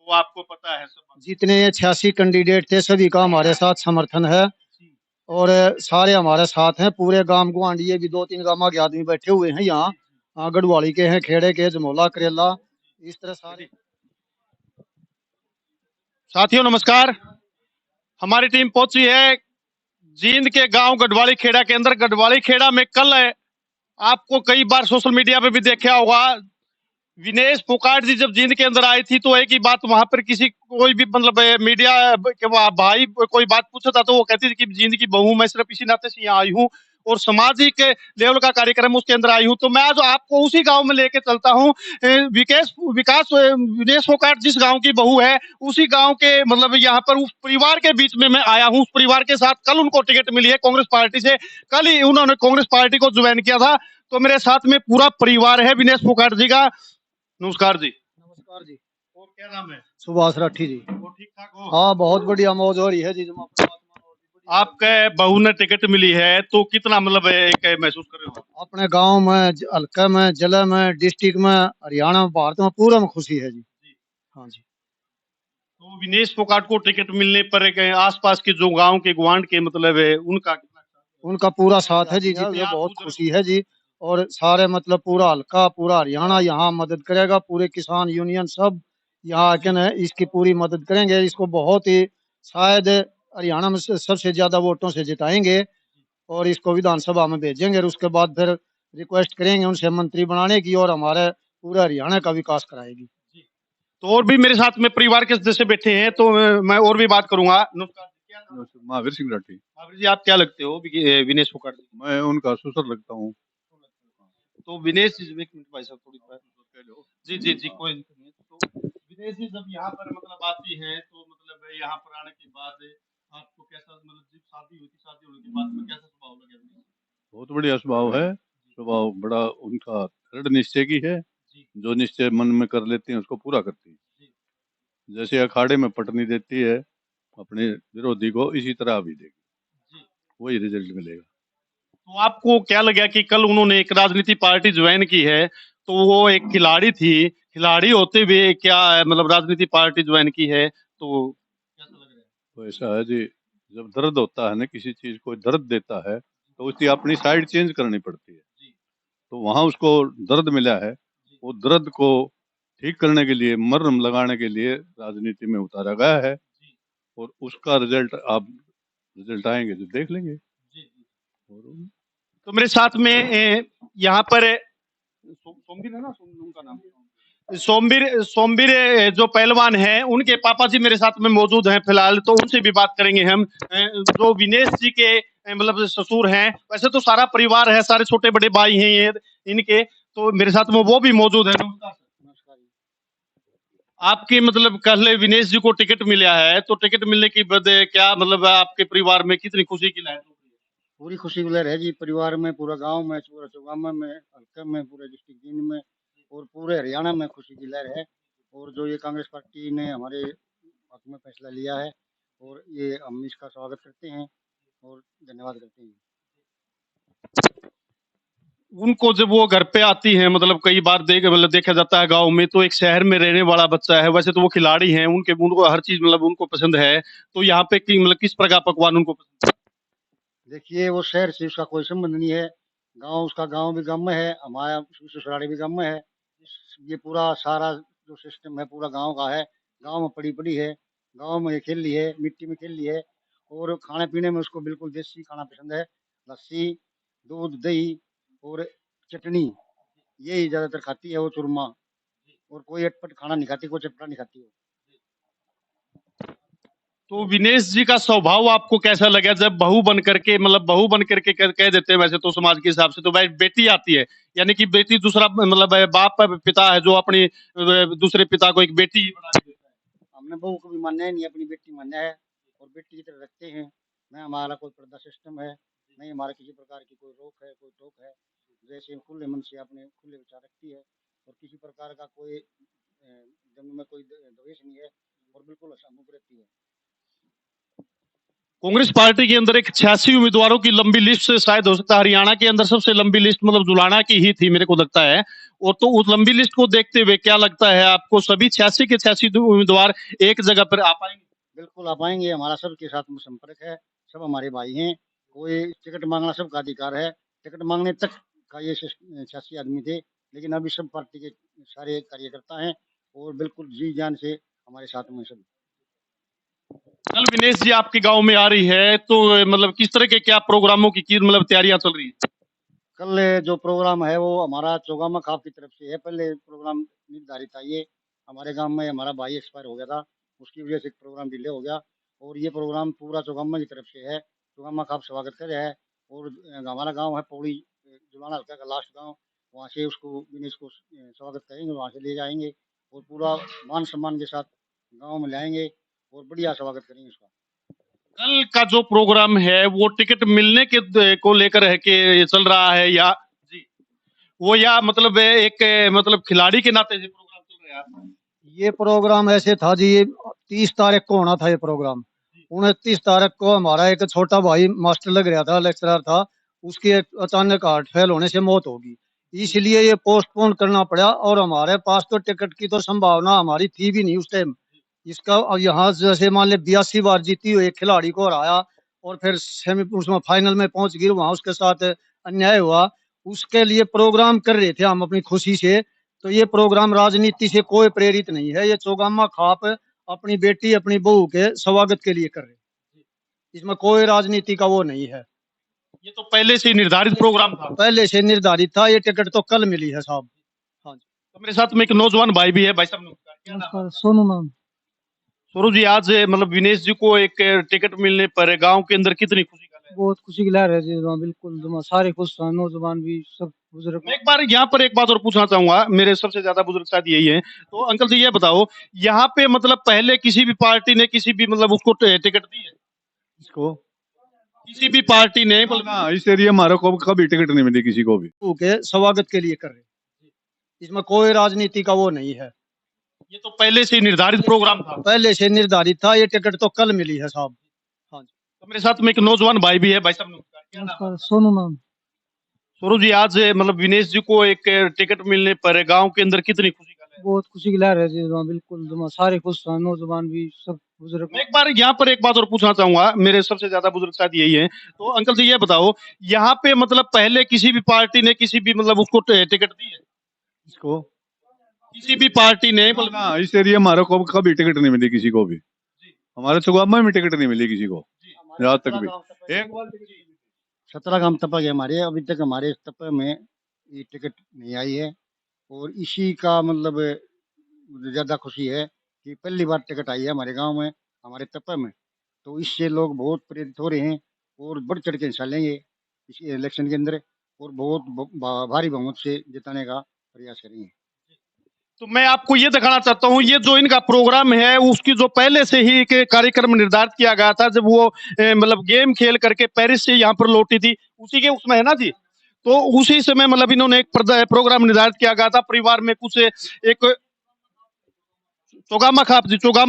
वो आपको पता है सब। जितने ये 86 कैंडिडेट थे सभी का हमारे साथ समर्थन है और सारे हमारे साथ हैं। पूरे गांव गुआंढी ये भी 2-3 गांव के आदमी बैठे हुए हैं यहाँ। गढ़वाली के हैं, खेड़े के, जमोला, करेला, इस तरह सारे। साथियों नमस्कार, हमारी टीम पहुंची है जींद के गांव गढ़वाली खेड़ा के अंदर। गढ़वाली खेड़ा में कल आपको कई बार सोशल मीडिया पे भी देखा होगा, विनेश फोगाट जी जब जींद के अंदर आई थी तो एक ही बात वहां पर किसी कोई भी मतलब मीडिया के भाई कोई बात पूछा था तो वो कहती थी कि जींद की बहू, मैं सिर्फ इसी नाते से यहाँ आई हूँ और सामाजिक लेवल का कार्यक्रम उसके अंदर आई हूँ। तो मैं आज आपको उसी गांव में लेके चलता हूँ। विकास विकास विनेश फोगाट जिस गांव की बहू है उसी गांव के मतलब यहाँ पर उस परिवार के बीच में मैं आया हूँ। उस परिवार के साथ कल उनको टिकट मिली है कांग्रेस पार्टी से, कल ही उन्होंने कांग्रेस पार्टी को ज्वाइन किया था। तो मेरे साथ में पूरा परिवार है विनेश फोगाट जी का। नमस्कार जी। नमस्कार जी। और क्या नाम है? सुभाष राठी जी। वो ठीक ठाक हो? हाँ, बहुत बढ़िया मौज हो रही है जी। आपके बहू ने टिकट मिली है तो कितना मतलब एक महसूस कर रहे हो? अपने गांव में, हल्के में, जिले में, डिस्ट्रिक्ट में, हरियाणा में, भारत में पूरा में खुशी है जी। हाँ जी। तो विनेश फोगाट को टिकट मिलने पर एक आसपास के जो गांव के गुआंढ के मतलब है उनका कितना? उनका पूरा साथ है जी, जो बहुत खुशी है जी। और सारे मतलब पूरा हल्का, पूरा हरियाणा यहाँ मदद करेगा। पूरे किसान यूनियन सब यहाँ आके न इसकी पूरी मदद करेंगे। इसको बहुत ही शायद हरियाणा में सबसे ज्यादा वोटों से जिताएंगे और इसको विधानसभा में भेजेंगे और उसके बाद फिर रिक्वेस्ट करेंगे उनसे मंत्री बनाने की और हमारे पूरे हरियाणा का विकास कराएगी। तो और भी मेरे साथ में परिवार के सदस्य बैठे हैं तो मैं और भी बात करूंगा। नमस्कार, क्या नाम है? महावीर सिंह राठी। महावीर जी, आप क्या लगते हो विनेश फोगाट जी? मैं उनका ससुर लगता हूँ। तो विनेश जी, एक मिनट भाई साहब, थोड़ी जी जी जी, कोई दिक्कत नहीं। तो विदेश जी जब यहाँ पर मतलब आती हैं तो मतलब यहाँ पर आने के बाद आपको कैसा मतलब जब शादी हुई थी, शादी होने के बाद में कैसा स्वभाव लगे? बहुत बढ़िया स्वभाव है। स्वभाव बड़ा उनका दृढ़ निश्चय की है। जो निश्चय मन में कर लेती है उसको पूरा करती है। जैसे अखाड़े में पटनी देती है अपने विरोधी को, इसी तरह भी देगी, वही रिजल्ट मिलेगा। तो आपको क्या लगा कि कल उन्होंने एक राजनीति पार्टी ज्वाइन की है, तो वो एक खिलाड़ी थी, खिलाड़ी होते हुए क्या मतलब राजनीति पार्टी ज्वाइन की है, तो कैसा लग रहा है? तो ऐसा है जी, जब दर्द होता है ना, किसी चीज को दर्द देता है तो उसकी अपनी साइड चेंज करनी पड़ती है। तो वहां उसको दर्द मिला है, वो दर्द को ठीक करने के लिए, मरहम लगाने के लिए राजनीति में उतारा गया है और उसका रिजल्ट आप रिजल्ट आएंगे तो देख लेंगे। तो मेरे साथ में यहाँ पर सोमवीर है ना, उनका नाम सोमवीर सोमवीर जो पहलवान हैं उनके पापा जी मेरे साथ में मौजूद हैं फिलहाल, तो उनसे भी बात करेंगे हम। जो विनेश जी के मतलब ससुर हैं, वैसे तो सारा परिवार है, सारे छोटे बड़े भाई हैं ये इनके, तो मेरे साथ में वो भी मौजूद है। आपके मतलब कल विनेश जी को टिकट मिला है तो टिकट मिलने की बाद क्या मतलब आपके परिवार में कितनी खुशी की लहर? पूरी खुशी की लहर है जी परिवार में, पूरा गांव में, पूरा चौगामा में, हल्के में, पूरे डिस्ट्रिक्ट जींद में और पूरे हरियाणा में खुशी की लहर है। और जो ये कांग्रेस पार्टी ने हमारे हक में फैसला लिया है और ये हम इसका स्वागत करते हैं और धन्यवाद करते हैं। उनको जब वो घर पे आती हैं, मतलब कई बार मतलब देखा जाता है गांव में, तो एक शहर में रहने वाला बच्चा है, वैसे तो वो खिलाड़ी हैं, उनको हर चीज मतलब उनको पसंद है, तो यहाँ पे मतलब किस प्रकार पकवान उनको पसंद है? देखिए, वो शहर से उसका कोई संबंध नहीं है। गांव, उसका गांव भी गांव में है, हमारा ससुराली भी गांव में है। ये पूरा सारा जो सिस्टम है पूरा गांव का है। गांव में पड़ी पड़ी है, गांव में ये खेल ली है, मिट्टी में खेल ली है। और खाने पीने में उसको बिल्कुल देसी खाना पसंद है। लस्सी, दूध, दही और चटनी, यही ज्यादातर खाती है वो, चूरमा। और कोई अटपट खाना नहीं खाती, कोई चटपटा नहीं खाती वो। तो विनेश जी का स्वभाव आपको कैसा लगा जब बहू बन करके मतलब बहू बन करके कह देते हैं, वैसे तो समाज के हिसाब से तो भाई बेटी आती है, यानी कि बेटी दूसरा मतलब बाप पिता है जो अपनी दूसरे पिता को एक बेटी बना के देता है। हमने बहू को भी मान्या ही नहीं, अपनी बेटी मान्या है और बेटी की तरह रखते हैं। न हमारा कोई पर्दा सिस्टम है, नहीं हमारा किसी प्रकार की कोई रोक है, कोई टोक है। जैसे खुले मन से अपने खुले विचार रखती है और किसी प्रकार का कोई जन्म में कोई द्वेष नहीं है और बिल्कुल हंसमुख रहती है। कांग्रेस पार्टी के अंदर एक 86 उम्मीदवारों की लंबी लिस्ट से शायद हो सकता है हरियाणा के अंदर सबसे लंबी लिस्ट मतलब जुलाना की ही थी मेरे को लगता है। और तो उस लंबी लिस्ट को देखते हुए क्या लगता है आपको सभी 86 के 86 उम्मीदवार एक जगह पर आ पाएंगे? बिल्कुल आ पाएंगे, हमारा सबके साथ में संपर्क है, सब हमारे भाई हैं। कोई टिकट मांगना सबका अधिकार है, टिकट मांगने तक का ये 86 आदमी थे, लेकिन अभी सब पार्टी के सारे कार्यकर्ता हैं और बिल्कुल जी जान से हमारे साथ में सब। कल विनेश जी आपके गांव में आ रही है तो मतलब किस तरह के क्या प्रोग्रामों की मतलब तैयारियां चल रही है? कल जो प्रोग्राम है वो हमारा चौगामा खाप की तरफ से है। पहले प्रोग्राम निर्धारित था ये, हमारे गांव में हमारा भाई एक्सपायर हो गया था, उसकी वजह से प्रोग्राम डिले हो गया और ये प्रोग्राम पूरा चौगामा की तरफ से है। चौगामा खाप स्वागत कर रहा है और हमारा गांव है पौड़ी, जुलाना हल्का का लास्ट गांव, वहाँ से उसको दिनेश को स्वागत करेंगे, वहाँ से ले जाएंगे और पूरा मान सम्मान के साथ गाँव में लाएंगे और बढ़िया स्वागत करेंगे उसका। कल का जो प्रोग्राम है वो टिकट मिलने के को लेकर है कि चल रहा है या जी वो या मतलब एक मतलब खिलाड़ी के नाते से प्रोग्राम चल रहा है? ये प्रोग्राम ऐसे था जी, ये 30 तारीख को होना था ये प्रोग्राम। 29 तारीख को हमारा एक छोटा भाई मास्टर लग रहा था, लेक्चरर था, उसकी अचानक हार्ट फेल होने से मौत होगी, इसलिए ये पोस्टपोन करना पड़ा। और हमारे पास तो टिकट की तो संभावना हमारी थी भी नहीं उस टाइम। इसका यहाँ जैसे मान ले 82 बार जीती हुई एक खिलाड़ी को हराया और फिर सेमी उसमें फाइनल में पहुंच गई, वहां उसके साथ अन्याय हुआ, उसके लिए प्रोग्राम कर रहे थे हम अपनी खुशी से। तो ये प्रोग्राम राजनीति से कोई प्रेरित नहीं है, ये चौगामा खाप अपनी बेटी अपनी बहू के स्वागत के लिए कर रहे हैं, इसमें कोई राजनीति का वो नहीं है। ये तो पहले से ही निर्धारित प्रोग्राम था। पहले से निर्धारित था, ये टिकट तो कल मिली है साहब। हाँ जी। तो मेरे साथ में एक नौजवान भाई भी है। भाई साहब नमस्कार, क्या नाम है? सोनू नाम। सूरज जी, आज मतलब विनेश जी को एक टिकट मिलने पर गांव के अंदर कितनी खुशी का है? बहुत खुशी की लहर है जी, बिल्कुल सारे खुश हैं, नौजवान भी सब बुजुर्ग। मैं एक बार यहाँ पर एक बात और पूछना चाहूंगा, मेरे सबसे ज्यादा बुजुर्ग शायद यही है, तो अंकल जी ये बताओ यहाँ पे मतलब पहले किसी भी पार्टी ने किसी भी मतलब उसको टिकट दी है? इसको किसी भी पार्टी ने मतलब ना इस एरिया हमारे को कभी टिकट नहीं मिली किसी को भी। बहू के स्वागत के लिए कर रहे हैं, इसमें कोई राजनीति का वो नहीं है। ये तो पहले से ही निर्धारित प्रोग्राम था। पहले से निर्धारित था, ये टिकट तो कल मिली है साहब। हाँ जी। तो मेरे साथ में एक नौजवान भाई भी है। भाई साहब नमस्कार, क्या नाम है? सोनू नाम। सूरज जी, आज मतलब विनेश जी को एक टिकट मिलने पर गांव के अंदर कितनी खुशी का है? बहुत खुशी की लहर है जी, बिल्कुल सारे खुश हैं, नौजवान भी सब बुजुर्ग। मैं एक बार यहाँ पर एक बात और पूछना चाहूंगा, मेरे सबसे ज्यादा बुजुर्ग शायद यही है, तो अंकल जी ये बताओ यहाँ पे मतलब पहले किसी भी पार्टी ने किसी भी मतलब उसको टिकट दी है? इसको किसी भी पार्टी ने मतलब ना इस एरिया हमारे को कभी टिकट नहीं मिली किसी को भी। हमारे चौगामा में टिकट नहीं मिली किसी को आज तक भी। एक 17 गांव तपक है हमारे, अभी तक हमारे तप में ये टिकट नहीं आई है और इसी का मतलब मुझे ज़्यादा खुशी है कि पहली बार टिकट आई है हमारे गांव में, हमारे तप में। तो इससे लोग बहुत प्रेरित हो रहे हैं और बढ़ चढ़ के हिस्सा लेंगे इस इलेक्शन के अंदर और बहुत भारी बहुमत से जिताने का प्रयास करेंगे। तो मैं आपको ये दिखाना चाहता हूँ, ये जो इनका प्रोग्राम है उसकी जो पहले से ही एक कार्यक्रम निर्धारित किया गया था, जब वो मतलब गेम खेल करके पेरिस से यहाँ पर लौटी थी, उसी के उसमें है ना जी। तो उसी समय मतलब इन्होंने एक प्रोग्राम निर्धारित किया गया था, परिवार में कुछ एक चौगामा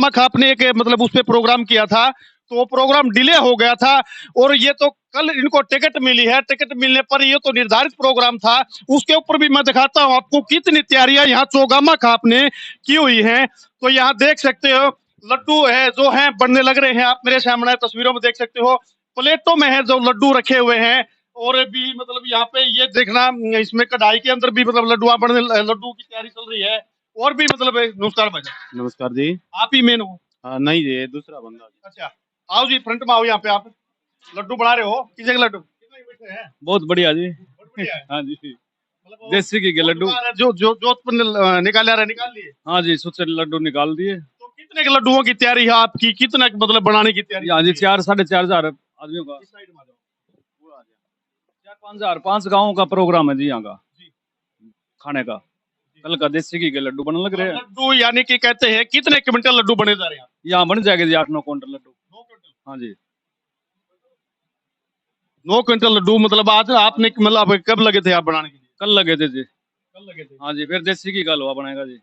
खाप ने एक मतलब उस पर प्रोग्राम किया था, तो वो प्रोग्राम डिले हो गया था और ये तो कल इनको टिकट मिली है। टिकट मिलने पर ये तो निर्धारित प्रोग्राम था, उसके ऊपर भी मैं दिखाता हूँ आपको कितनी तैयारियां यहाँ चौगामा खाप ने की हुई है। तो यहाँ देख सकते हो लड्डू है जो है बनने लग रहे हैं, आप मेरे सामने तस्वीरों में देख सकते हो, प्लेटों में है जो लड्डू रखे हुए हैं। और भी मतलब यहाँ पे ये देखना, इसमें कढ़ाई के अंदर भी मतलब लड्डू की तैयारी चल रही है। और भी मतलब नमस्कार भाई। नमस्कार जी। आप ही मेन हो? हाँ नहीं जी, दूसरा बंदा। अच्छा, आओ जी फ्रंट में आओ, यहाँ पे आप लड्डू बना रहे हो, किसी के लड्डू कितने बैठे हैं? बहुत बढ़िया जी। बहुत बढ़िया है। हाँ जी, मतलब वो देसी घी के लड्डू। जो जो जोधपुर निकाल लिए। हाँ जी, सुचे लड्डू निकाल दिए। तो कितने के लड्डुओं की तैयारी है आपकी, कितना मतलब बनाने की तैयारी? हाँ जी, 4-4.5 हजार आदमियों का। इस साइड में आ जाओ। 4-5 हजार, 5 गाँव का प्रोग्राम है जी यहाँ का खाने का। कल का देसी घी के लड्डू बनने लग रहे हैं। लड्डू यानी कि कहते हैं कितने क्विंटल लड्डू बने जा रहे हैं? यहाँ बन जाएगा जी 8-9 क्विंटल लड्डू। 9 क्विंटल। हाँ जी, 9 क्विंटल लड्डू मतलब आज आपने मतलब कब लगे थे आप बनाने के लिए? कल लगे थे जी। कल लगे थे। हाँ जी, फिर देसी घी का हलवा बनाएगा जी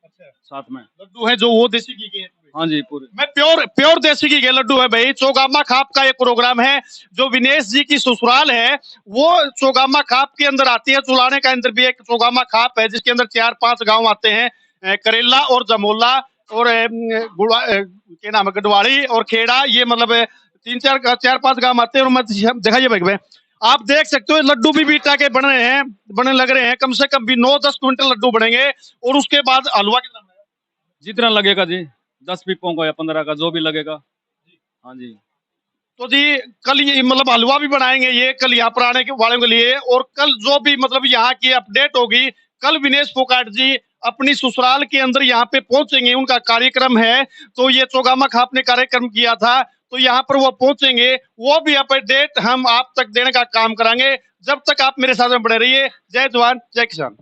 अच्छा, साथ में। लड्डू है जो वो देसी घी के हैं? हाँ जी पूरे। मैं प्योर प्योर देसी घी के लड्डू है भाई। चौगामा खाप का एक प्रोग्राम है, जो विनेश जी की ससुराल है वो चौगामा खाप के अंदर आती है। चुलाने का अंदर भी एक चौगामा खाप है, जिसके अंदर 4-5 गांव आते हैं, करेला और जमोला और क्या नाम है, गढ़वाली और खेड़ा। ये मतलब 3-4-5 गांव आते हैं। और मैं दिखाइए भाई, आप देख सकते हो लड्डू भी बीटा के बन रहे हैं, बनने लग रहे हैं। कम से कम भी 9-10 क्विंटल लड्डू बनेंगे। और उसके बाद हलवा कितना बनेगा? जितना लगेगा जी, 10 पीपों का या 15 का, जो भी लगेगा। हाँ जी। तो जी कल ये मतलब हलवा भी बनाएंगे ये कल यहाँ पर आने के वालों के लिए। और कल जो भी मतलब यहाँ की अपडेट होगी, कल विनेश फोगाट जी अपनी ससुराल के अंदर यहाँ पे पहुंचेंगे, उनका कार्यक्रम है। तो ये चौगामा खाप ने कार्यक्रम किया था, तो यहाँ पर वो पहुंचेंगे, वो भी अपडेट हम आप तक देने का काम करेंगे। जब तक आप मेरे साथ में बने रहिए। जय जवान जय किसान।